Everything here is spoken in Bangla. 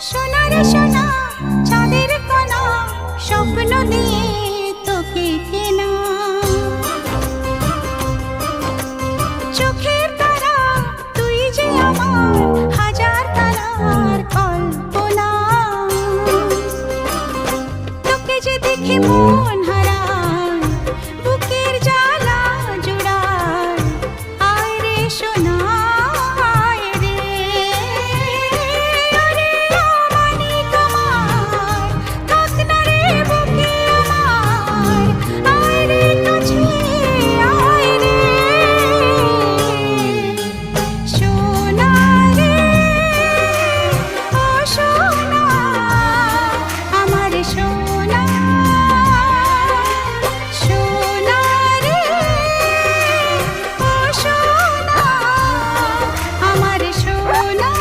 সোনা রে সোনা, চাঁদের কণা, স্বপ্ন দিয়ে তোকে কেনা। চোখের তারা, তুই যে আমার হাজার তারার কল্পনা। তোকে যে দেখে মন হারায়, বুকের জ্বালা জুড়ায়। আয় রে সোনা, আয় রে, ওরে অমানিক আমার, থাক না রে বুকে আমার। আয় রে কাছে, আয় রে সোনা রে, ও সোনা, আমার সোনা। সোনা রে, ও সোনা, আমার সোনা।